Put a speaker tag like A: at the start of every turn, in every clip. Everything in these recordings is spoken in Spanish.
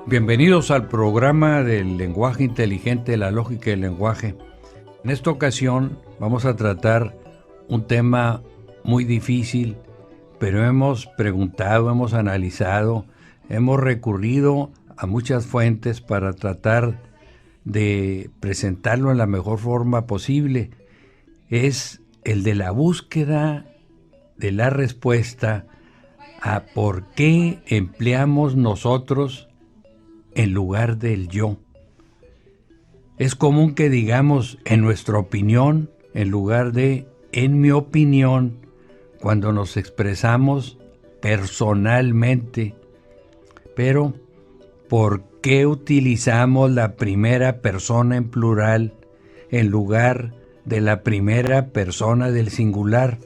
A: Bienvenidos al programa del lenguaje inteligente, la lógica del lenguaje. En esta ocasión vamos a tratar un tema muy difícil, pero hemos preguntado, hemos analizado, hemos recurrido a muchas fuentes para tratar de presentarlo en la mejor forma posible. Es el de la búsqueda de la respuesta a por qué empleamos nosotros en lugar del yo. Es común que digamos en nuestra opinión en lugar de en mi opinión cuando nos expresamos personalmente. Pero, ¿por qué utilizamos la primera persona en plural en lugar de la primera persona del singular?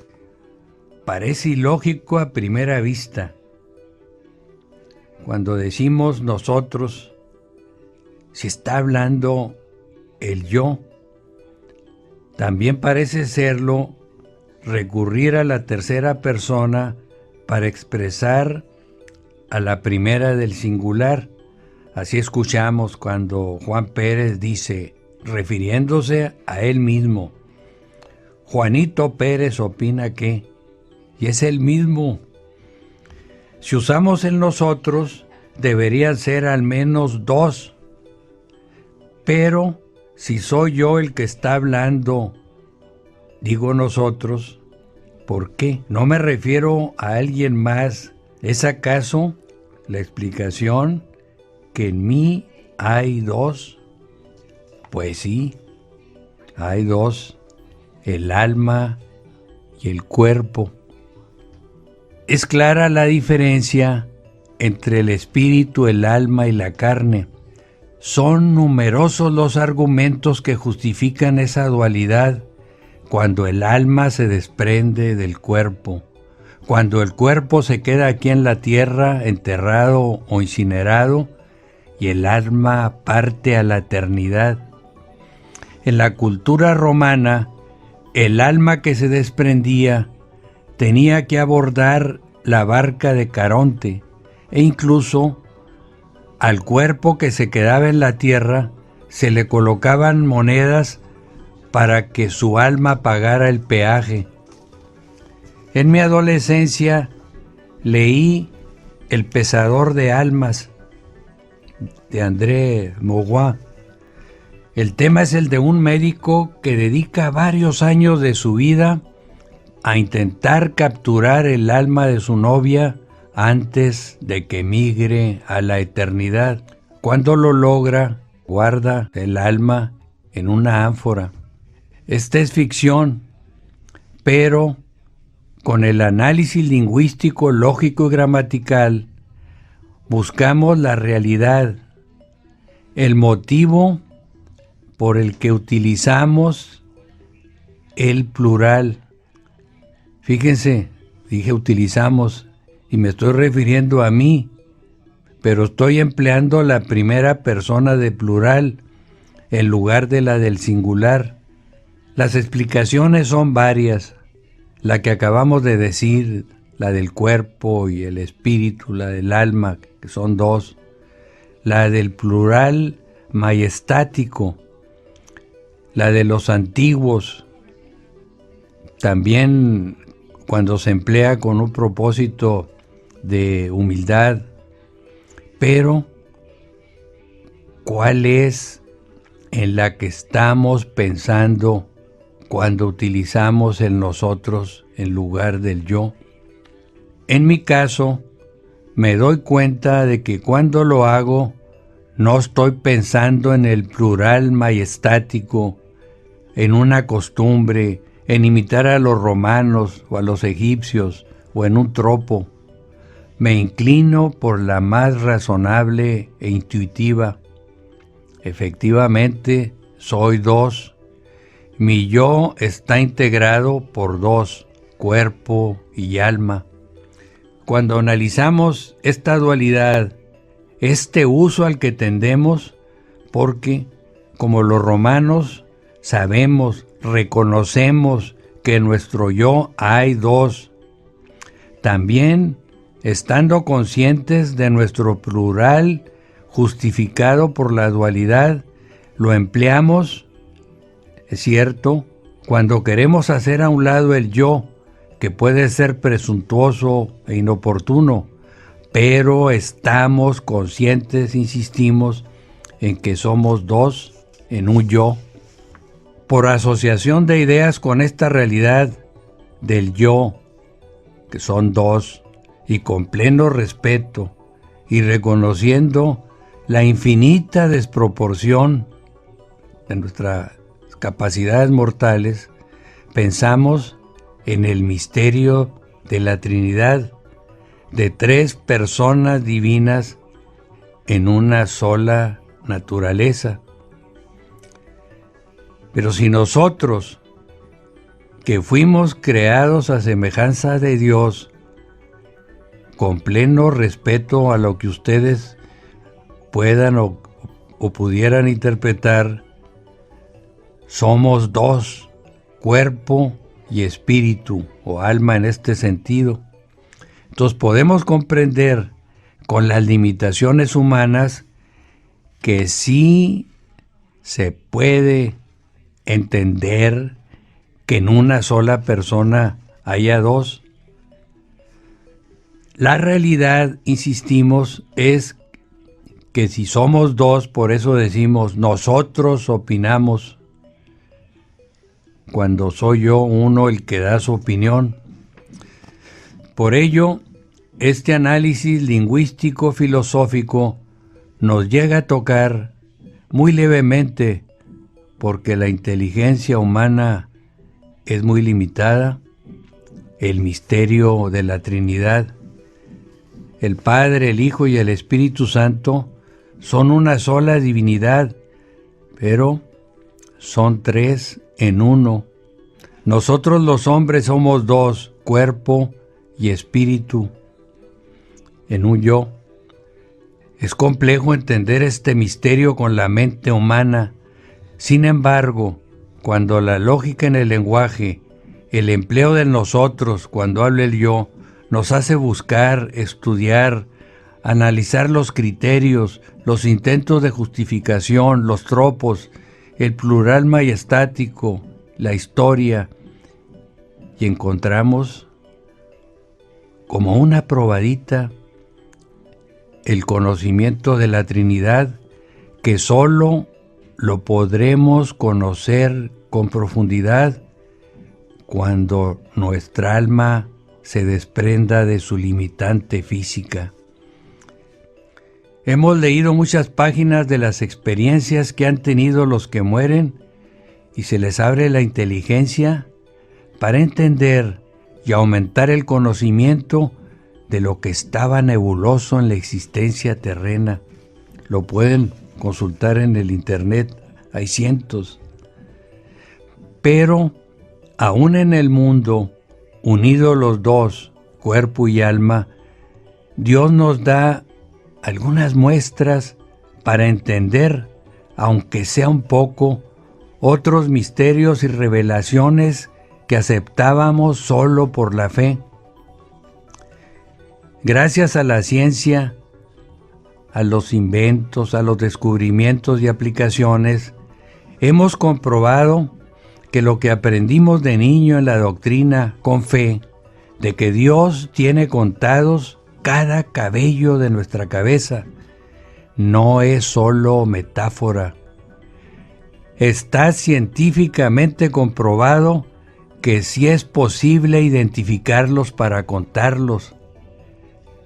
A: Parece ilógico a primera vista. Cuando decimos nosotros, si está hablando el yo, también parece serlo recurrir a la tercera persona para expresar a la primera del singular. Así escuchamos cuando Juan Pérez dice, refiriéndose a él mismo, Juanito Pérez opina que, y es él mismo. Si usamos el nosotros, deberían ser al menos dos. Pero si soy yo el que está hablando, digo nosotros, ¿por qué? No me refiero a alguien más. ¿Es acaso la explicación que en mí hay dos? Pues sí, hay dos, el alma y el cuerpo. Es clara la diferencia entre el espíritu, el alma y la carne. Son numerosos los argumentos que justifican esa dualidad cuando el alma se desprende del cuerpo, cuando el cuerpo se queda aquí en la tierra enterrado o incinerado y el alma parte a la eternidad. En la cultura romana, el alma que se desprendía tenía que abordar la barca de Caronte e incluso al cuerpo que se quedaba en la tierra se le colocaban monedas para que su alma pagara el peaje. En mi adolescencia leí El pesador de almas de André Maurois. El tema es el de un médico que dedica varios años de su vida a intentar capturar el alma de su novia antes de que migre a la eternidad. Cuando lo logra, guarda el alma en una ánfora. Esta es ficción, pero con el análisis lingüístico, lógico y gramatical, buscamos la realidad, el motivo por el que utilizamos el plural. Fíjense, dije utilizamos y me estoy refiriendo a mí, pero estoy empleando la primera persona de plural en lugar de la del singular. Las explicaciones son varias, la que acabamos de decir, la del cuerpo y el espíritu, la del alma, que son dos, la del plural majestático, la de los antiguos, también cuando se emplea con un propósito de humildad. Pero, ¿cuál es en la que estamos pensando cuando utilizamos el nosotros en lugar del yo? En mi caso, me doy cuenta de que cuando lo hago, no estoy pensando en el plural majestático, en una costumbre, en imitar a los romanos o a los egipcios o en un tropo. Me inclino por la más razonable e intuitiva. Efectivamente, soy dos. Mi yo está integrado por dos, cuerpo y alma. Cuando analizamos esta dualidad, este uso al que tendemos, porque, como los romanos, sabemos, reconocemos que en nuestro yo hay dos. También, estando conscientes de nuestro plural, justificado por la dualidad, lo empleamos, es cierto, cuando queremos hacer a un lado el yo, que puede ser presuntuoso e inoportuno, pero estamos conscientes, insistimos, en que somos dos en un yo. Por asociación de ideas con esta realidad del yo, que son dos, y con pleno respeto, y reconociendo la infinita desproporción de nuestras capacidades mortales, pensamos en el misterio de la Trinidad, de tres personas divinas en una sola naturaleza. Pero si nosotros, que fuimos creados a semejanza de Dios, con pleno respeto a lo que ustedes puedan o pudieran interpretar, somos dos, cuerpo y espíritu o alma en este sentido. Entonces podemos comprender con las limitaciones humanas que sí se puede entender que en una sola persona haya dos. La realidad, insistimos, es que si somos dos, por eso decimos nosotros opinamos, cuando soy yo uno el que da su opinión. Por ello, este análisis lingüístico-filosófico nos llega a tocar muy levemente, porque la inteligencia humana es muy limitada, el misterio de la Trinidad. El Padre, el Hijo y el Espíritu Santo son una sola divinidad, pero son tres en uno. Nosotros los hombres somos dos, cuerpo y espíritu, en un yo. Es complejo entender este misterio con la mente humana. Sin embargo, cuando la lógica en el lenguaje, el empleo del nosotros, cuando habla el yo, nos hace buscar, estudiar, analizar los criterios, los intentos de justificación, los tropos, el plural majestático, la historia, y encontramos como una probadita el conocimiento de la Trinidad, que solo lo podremos conocer con profundidad cuando nuestra alma se desprenda de su limitante física. Hemos leído muchas páginas de las experiencias que han tenido los que mueren y se les abre la inteligencia para entender y aumentar el conocimiento de lo que estaba nebuloso en la existencia terrena. Lo pueden consultar en el internet, hay cientos. Pero aún en el mundo, unidos los dos, cuerpo y alma, Dios nos da algunas muestras para entender, aunque sea un poco, otros misterios y revelaciones que aceptábamos solo por la fe. Gracias a la ciencia, a los inventos, a los descubrimientos y aplicaciones, hemos comprobado que lo que aprendimos de niño en la doctrina con fe, de que Dios tiene contados cada cabello de nuestra cabeza, no es solo metáfora. Está científicamente comprobado que sí es posible identificarlos para contarlos.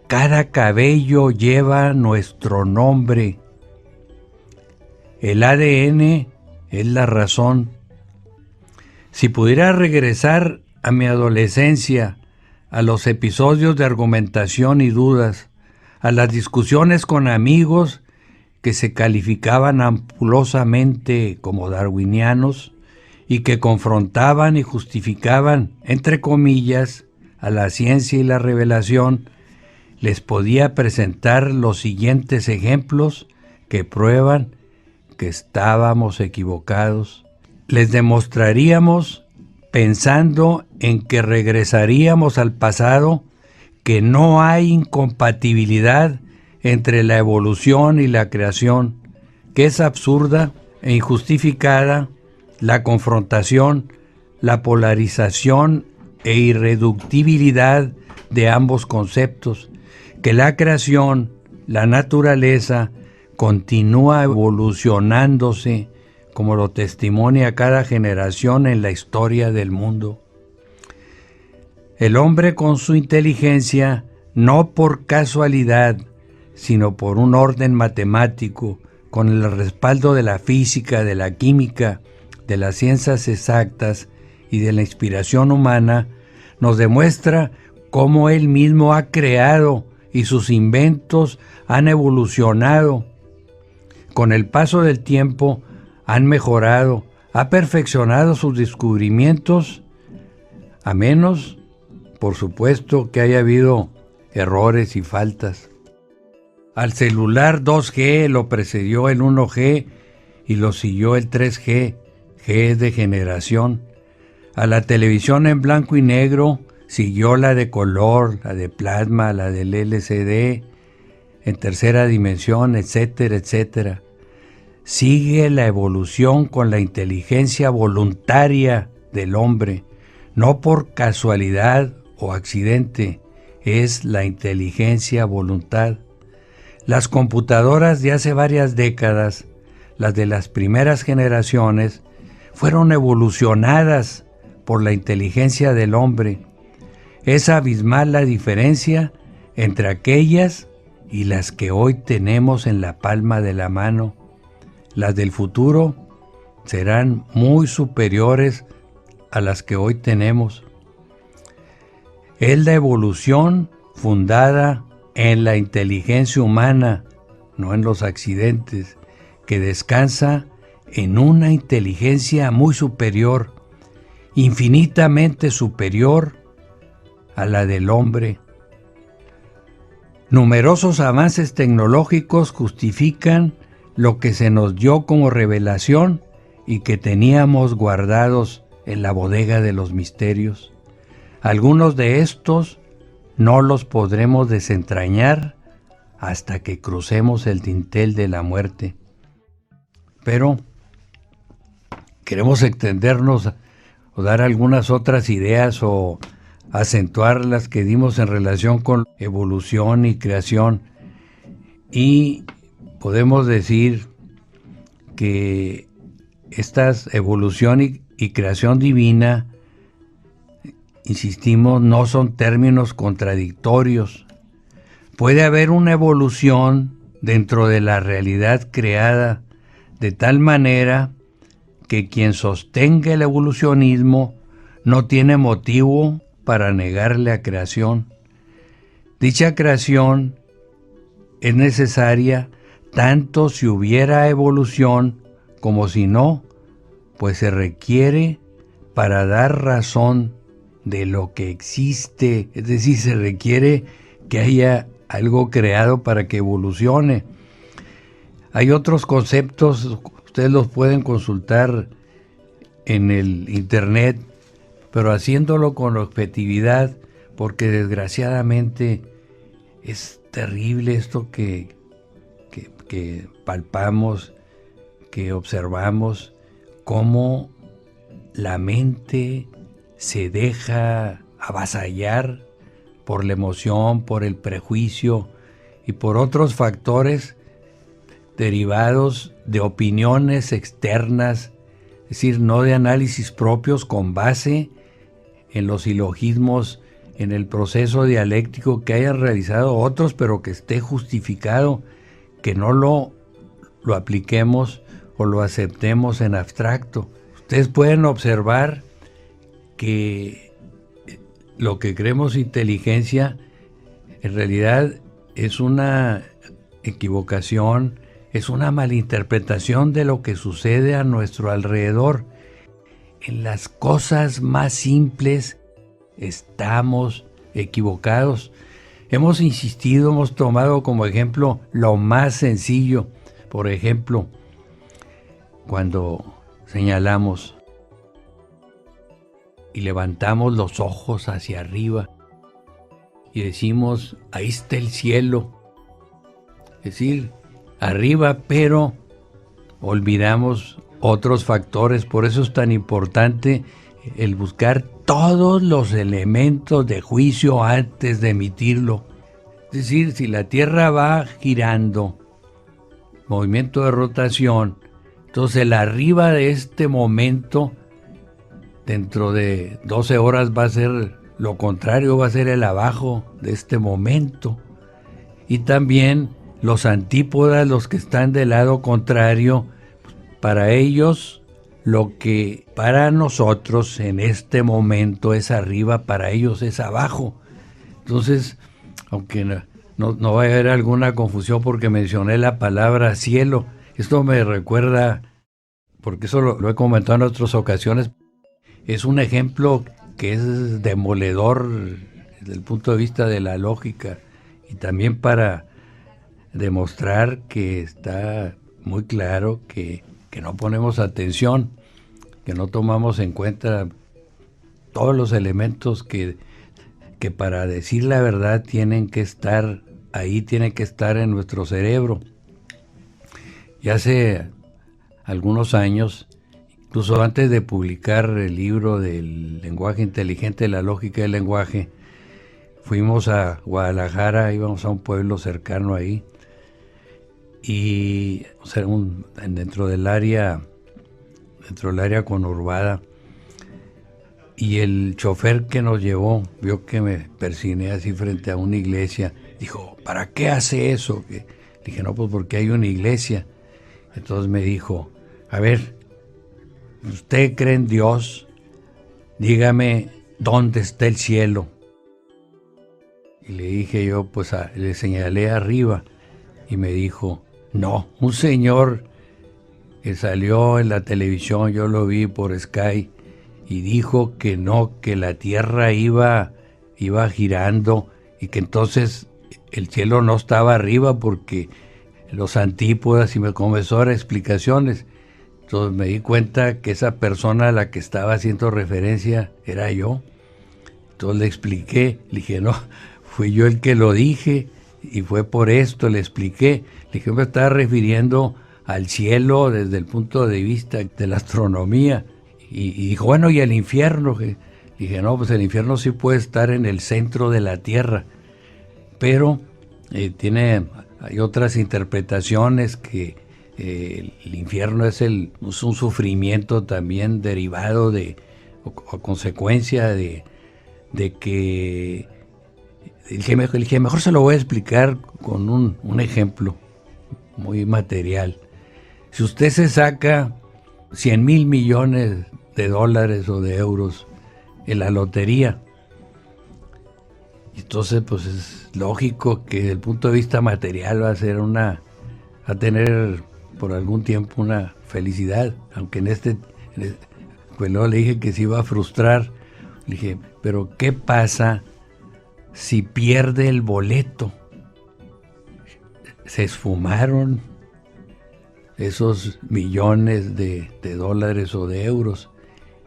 A: Cada cabello lleva nuestro nombre. El ADN es la razón. Si pudiera regresar a mi adolescencia, a los episodios de argumentación y dudas, a las discusiones con amigos que se calificaban ampulosamente como darwinianos y que confrontaban y justificaban, entre comillas, a la ciencia y la revelación, les podía presentar los siguientes ejemplos que prueban que estábamos equivocados. Les demostraríamos, pensando en que regresaríamos al pasado, que no hay incompatibilidad entre la evolución y la creación, que es absurda e injustificada, la confrontación, la polarización e irreductibilidad de ambos conceptos, que la creación, la naturaleza, continúa evolucionándose, como lo testimonia cada generación en la historia del mundo. El hombre con su inteligencia, no por casualidad, sino por un orden matemático, con el respaldo de la física, de la química, de las ciencias exactas y de la inspiración humana, nos demuestra cómo él mismo ha creado y sus inventos han evolucionado. Con el paso del tiempo han mejorado, ha perfeccionado sus descubrimientos, a menos, por supuesto, que haya habido errores y faltas. Al celular 2G lo precedió el 1G y lo siguió el 3G, G de generación. A la televisión en blanco y negro siguió la de color, la de plasma, la del LCD, en tercera dimensión, etcétera, etcétera. Sigue la evolución con la inteligencia voluntaria del hombre, no por casualidad o accidente, es la inteligencia voluntad. Las computadoras de hace varias décadas, las de las primeras generaciones, fueron evolucionadas por la inteligencia del hombre. Es abismal la diferencia entre aquellas y las que hoy tenemos en la palma de la mano. Las del futuro serán muy superiores a las que hoy tenemos. Es la evolución fundada en la inteligencia humana, no en los accidentes, que descansa en una inteligencia muy superior, infinitamente superior a la del hombre. Numerosos avances tecnológicos justifican lo que se nos dio como revelación y que teníamos guardados en la bodega de los misterios. Algunos de estos no los podremos desentrañar hasta que crucemos el dintel de la muerte. Pero queremos extendernos o dar algunas otras ideas o acentuar las que dimos en relación con evolución y creación. Y podemos decir que estas evolución y creación divina, insistimos, no son términos contradictorios. Puede haber una evolución dentro de la realidad creada, de tal manera que quien sostenga el evolucionismo no tiene motivo para negarle a creación. Dicha creación es necesaria tanto si hubiera evolución como si no, pues se requiere para dar razón de lo que existe, es decir, se requiere que haya algo creado para que evolucione. Hay otros conceptos, ustedes los pueden consultar en el internet, pero haciéndolo con objetividad, porque desgraciadamente es terrible esto que palpamos, que observamos, cómo la mente se deja avasallar por la emoción, por el prejuicio y por otros factores derivados de opiniones externas, es decir, no de análisis propios con base en los silogismos, en el proceso dialéctico que hayan realizado otros, pero que esté justificado, que no lo apliquemos o lo aceptemos en abstracto. Ustedes pueden observar que lo que creemos inteligencia en realidad es una equivocación, es una malinterpretación de lo que sucede a nuestro alrededor. En las cosas más simples estamos equivocados. Hemos insistido, hemos tomado como ejemplo lo más sencillo. Por ejemplo, cuando señalamos y levantamos los ojos hacia arriba y decimos, ahí está el cielo. es decir, arriba, pero olvidamos otros factores. Por eso es tan importante el buscar todos los elementos de juicio antes de emitirlo. Es decir, si la Tierra va girando, movimiento de rotación, entonces el arriba de este momento, dentro de 12 horas va a ser lo contrario, va a ser el abajo de este momento. Y también los antípodas, los que están del lado contrario, para ellos lo que para nosotros en este momento es arriba, para ellos es abajo. Entonces, aunque no vaya a haber alguna confusión porque mencioné la palabra cielo, esto me recuerda, porque eso lo he comentado en otras ocasiones, es un ejemplo que es demoledor desde el punto de vista de la lógica y también para demostrar que está muy claro que no ponemos atención, que no tomamos en cuenta todos los elementos que para decir la verdad tienen que estar ahí, tienen que estar en nuestro cerebro. Y hace algunos años, incluso antes de publicar el libro del lenguaje inteligente, la lógica del lenguaje, fuimos a Guadalajara, íbamos a un pueblo cercano ahí, y o sea, dentro del área conurbada, y el chofer que nos llevó vio que me persigné así frente a una iglesia. Dijo, ¿para qué hace eso? Le dije, no, pues porque hay una iglesia. Entonces me dijo, a ver, ¿usted cree en Dios? Dígame dónde está el cielo. Y le dije yo, pues le señalé arriba. Y me dijo, no, un señor que salió en la televisión, yo lo vi por Sky, y dijo que no, que la Tierra iba girando y que entonces el cielo no estaba arriba porque los antípodas, y me comenzó a dar explicaciones. Entonces me di cuenta que esa persona a la que estaba haciendo referencia era yo. Entonces le expliqué, le dije, no, fui yo el que lo dije y fue por esto, le expliqué. Le dije, me estaba refiriendo al cielo desde el punto de vista de la astronomía. Y dijo, bueno, ¿y el infierno? Dije, no, pues el infierno sí puede estar en el centro de la tierra, pero hay otras interpretaciones que el infierno es un sufrimiento también derivado o consecuencia de que dije, mejor se lo voy a explicar con un ejemplo muy material. Si usted se saca 100,000 millones de dólares o de euros en la lotería, entonces pues es lógico que desde el punto de vista material va a tener por algún tiempo una felicidad, aunque pues luego le dije que se iba a frustrar. Le dije, pero ¿qué pasa si pierde el boleto? Se esfumaron esos millones de dólares o de euros.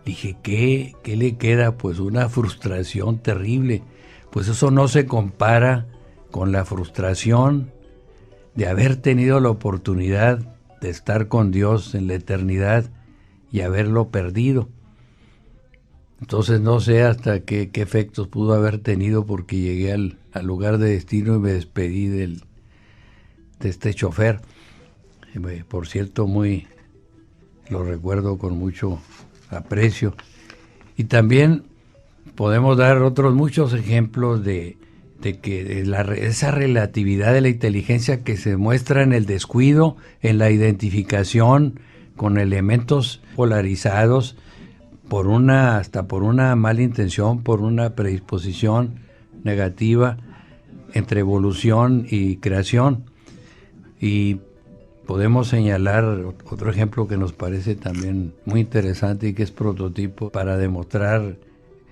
A: Dije, ¿qué le queda? Pues una frustración terrible. Pues eso no se compara con la frustración de haber tenido la oportunidad de estar con Dios en la eternidad y haberlo perdido. Entonces no sé hasta qué efectos pudo haber tenido, porque llegué al lugar de destino y me despedí de este chofer. Por cierto, lo recuerdo con mucho aprecio. Y también podemos dar otros muchos ejemplos de que esa relatividad de la inteligencia que se muestra en el descuido, en la identificación con elementos polarizados, hasta por una mala intención, por una predisposición negativa entre evolución y creación. Y podemos señalar otro ejemplo que nos parece también muy interesante y que es prototipo para demostrar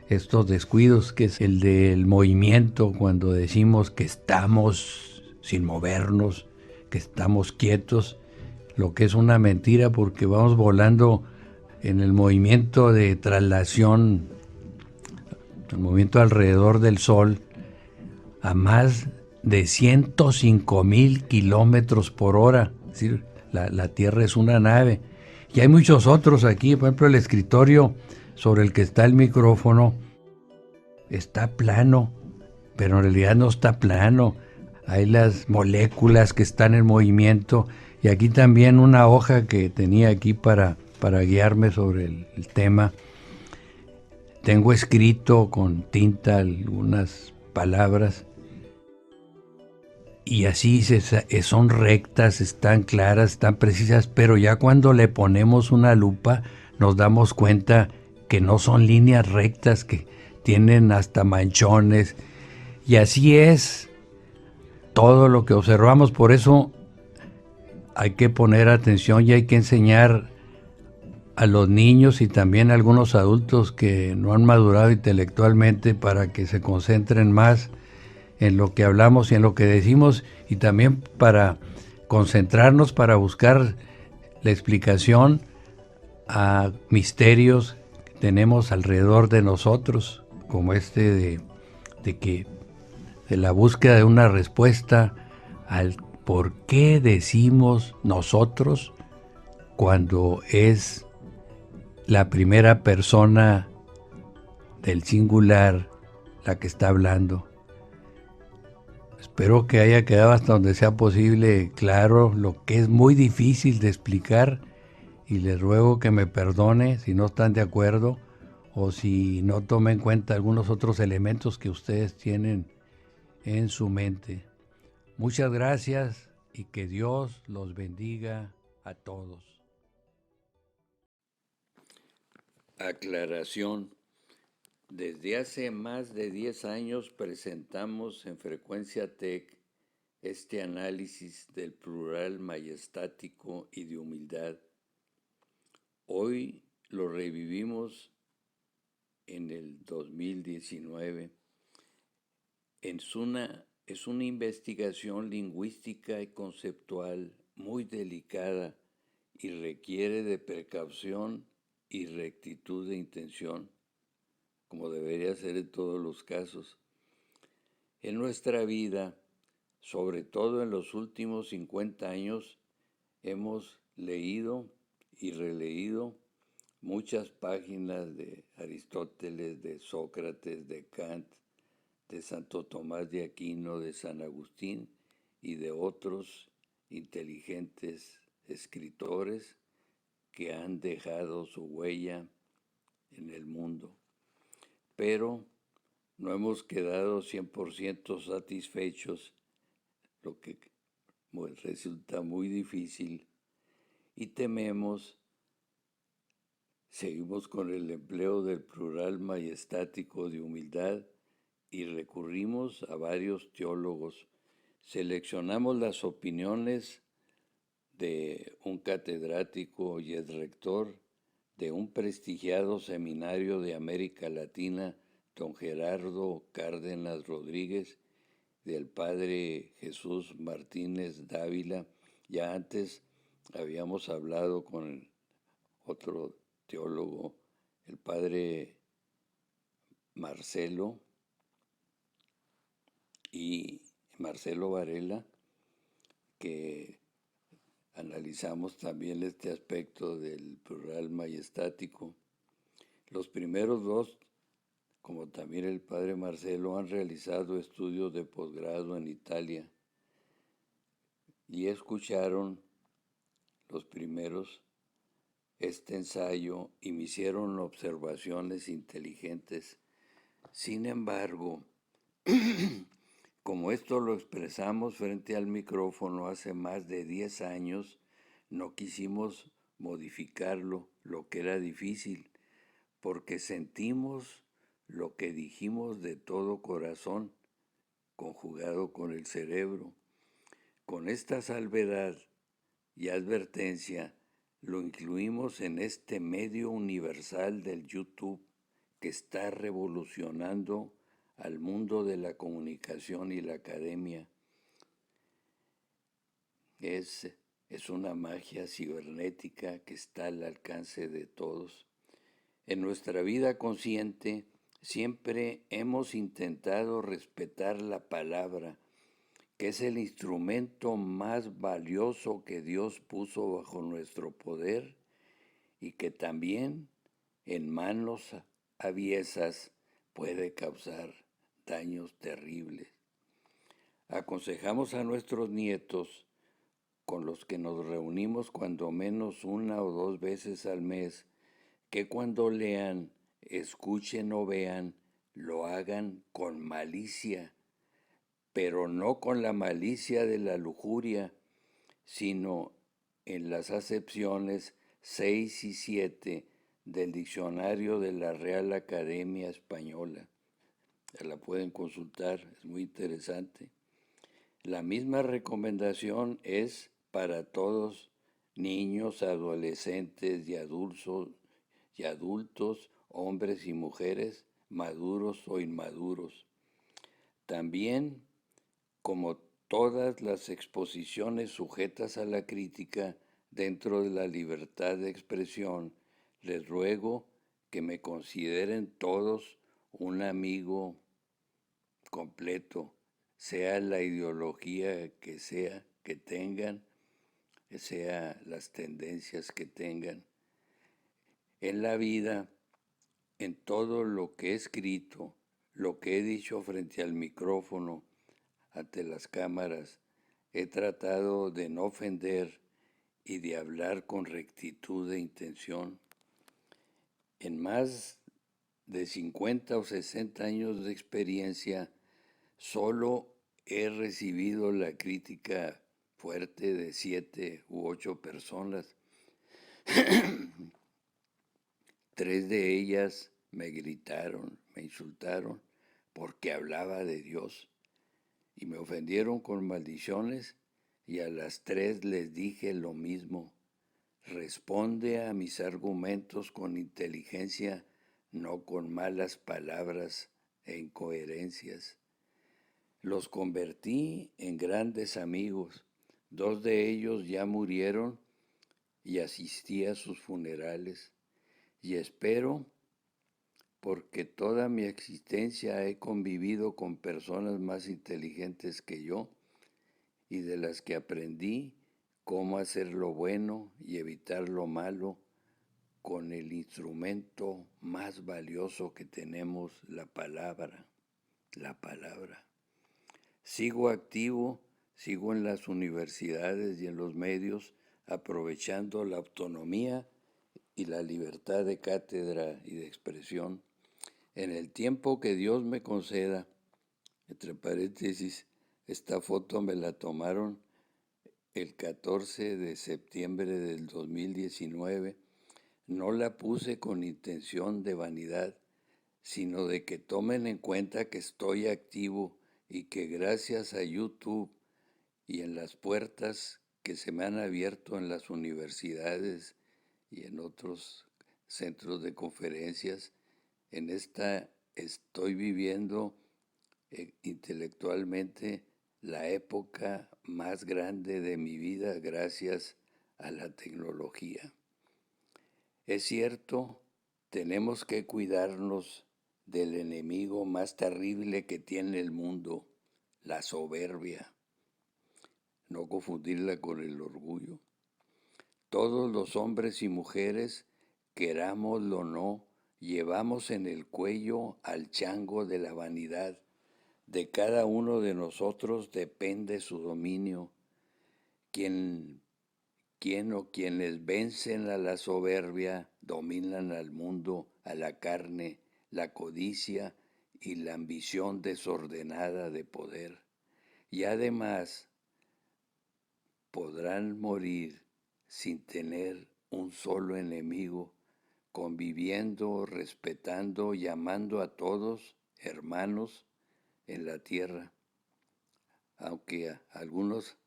A: estos descuidos, que es el del movimiento, cuando decimos que estamos sin movernos, que estamos quietos, lo que es una mentira, porque vamos volando en el movimiento de traslación, el movimiento alrededor del Sol, a más de 105,000 kilómetros por hora. Es decir, la Tierra es una nave. Y hay muchos otros aquí, por ejemplo, el escritorio sobre el que está el micrófono está plano, pero en realidad no está plano. Hay las moléculas que están en movimiento. Y aquí también una hoja que tenía aquí para guiarme sobre el tema. Tengo escrito con tinta algunas palabras y así son rectas, están claras, están precisas, pero ya cuando le ponemos una lupa nos damos cuenta que no son líneas rectas, que tienen hasta manchones, y así es todo lo que observamos. Por eso hay que poner atención y hay que enseñar a los niños y también a algunos adultos que no han madurado intelectualmente para que se concentren más en lo que hablamos y en lo que decimos, y también para concentrarnos para buscar la explicación a misterios que tenemos alrededor de nosotros, como de la búsqueda de una respuesta al por qué decimos nosotros cuando es la primera persona del singular la que está hablando. Espero que haya quedado hasta donde sea posible claro lo que es muy difícil de explicar, y les ruego que me perdone si no están de acuerdo o si no tomen en cuenta algunos otros elementos que ustedes tienen en su mente. Muchas gracias y que Dios los bendiga a todos. Aclaración. Desde hace más de 10 años presentamos en Frecuencia TEC este análisis del plural majestático y de humildad. Hoy lo revivimos en el 2019. Es una investigación lingüística y conceptual muy delicada y requiere de precaución y rectitud de intención, como debería ser en todos los casos. En nuestra vida, sobre todo en los últimos 50 años, hemos leído y releído muchas páginas de Aristóteles, de Sócrates, de Kant, de Santo Tomás de Aquino, de San Agustín y de otros inteligentes escritores que han dejado su huella en el mundo. Pero no hemos quedado 100% satisfechos, lo que resulta muy difícil, y seguimos con el empleo del plural majestático de humildad y recurrimos a varios teólogos. Seleccionamos las opiniones de un catedrático y el rector de un prestigiado seminario de América Latina, don Gerardo Cárdenas Rodríguez, del padre Jesús Martínez Dávila. Ya antes habíamos hablado con otro teólogo, el padre Marcelo Varela, que analizamos también este aspecto del plural majestático. Los primeros dos, como también el padre Marcelo, han realizado estudios de posgrado en Italia y escucharon los primeros este ensayo y me hicieron observaciones inteligentes. Sin embargo, como esto lo expresamos frente al micrófono hace más de 10 años, no quisimos modificarlo, lo que era difícil, porque sentimos lo que dijimos de todo corazón, conjugado con el cerebro. Con esta salvedad y advertencia, lo incluimos en este medio universal del YouTube que está revolucionando al mundo de la comunicación y la academia. Es una magia cibernética que está al alcance de todos. En nuestra vida consciente siempre hemos intentado respetar la palabra que es el instrumento más valioso que Dios puso bajo nuestro poder y que también en manos aviesas puede causar daños terribles. Aconsejamos a nuestros nietos, con los que nos reunimos cuando menos 1 o 2 veces al mes, que cuando lean, escuchen o vean, lo hagan con malicia, pero no con la malicia de la lujuria, sino en las acepciones 6 y 7 del diccionario de la Real Academia Española. La pueden consultar, es muy interesante. La misma recomendación es para todos, niños, adolescentes y adultos, hombres y mujeres, maduros o inmaduros. También, como todas las exposiciones sujetas a la crítica dentro de la libertad de expresión, les ruego que me consideren todos un amigo completo, sea la ideología que tengan, sea las tendencias que tengan. En la vida, en todo lo que he escrito, lo que he dicho frente al micrófono, ante las cámaras, he tratado de no ofender y de hablar con rectitud de intención. En más de 50 o 60 años de experiencia, solo he recibido la crítica fuerte de 7 u 8 personas. 3 de ellas me gritaron, me insultaron porque hablaba de Dios y me ofendieron con maldiciones, y a las 3 les dije lo mismo: responde a mis argumentos con inteligencia, no con malas palabras e incoherencias. Los convertí en grandes amigos. 2 de ellos ya murieron y asistí a sus funerales. Y espero, porque toda mi existencia he convivido con personas más inteligentes que yo y de las que aprendí cómo hacer lo bueno y evitar lo malo con el instrumento más valioso que tenemos, la palabra, la palabra. Sigo activo, sigo en las universidades y en los medios, aprovechando la autonomía y la libertad de cátedra y de expresión. En el tiempo que Dios me conceda, entre paréntesis, esta foto me la tomaron el 14 de septiembre del 2019, no la puse con intención de vanidad, sino de que tomen en cuenta que estoy activo y que gracias a YouTube y en las puertas que se me han abierto en las universidades y en otros centros de conferencias, en esta estoy viviendo intelectualmente la época más grande de mi vida gracias a la tecnología. Es cierto, tenemos que cuidarnos del enemigo más terrible que tiene el mundo, la soberbia. No confundirla con el orgullo. Todos los hombres y mujeres, querámoslo o no, llevamos en el cuello al chango de la vanidad. De cada uno de nosotros depende su dominio. Quien o quienes vencen a la soberbia dominan al mundo, a la carne, la codicia y la ambición desordenada de poder. Y además podrán morir sin tener un solo enemigo, conviviendo, respetando y amando a todos hermanos en la tierra. Aunque algunos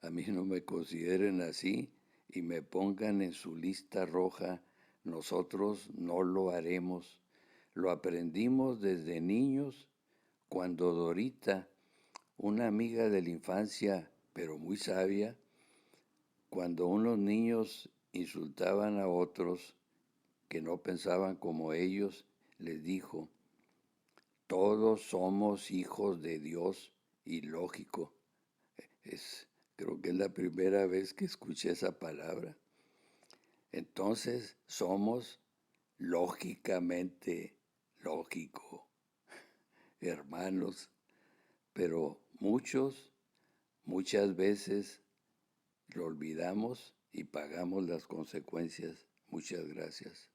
A: a mí no me consideren así y me pongan en su lista roja, nosotros no lo haremos. Lo aprendimos desde niños, cuando Dorita, una amiga de la infancia, pero muy sabia, cuando unos niños insultaban a otros que no pensaban como ellos, les dijo: todos somos hijos de Dios, y lógico,
B: Creo que es la primera vez que escuché esa palabra. Entonces somos lógicamente, lógico, hermanos, pero muchas veces lo olvidamos y pagamos las consecuencias. Muchas gracias.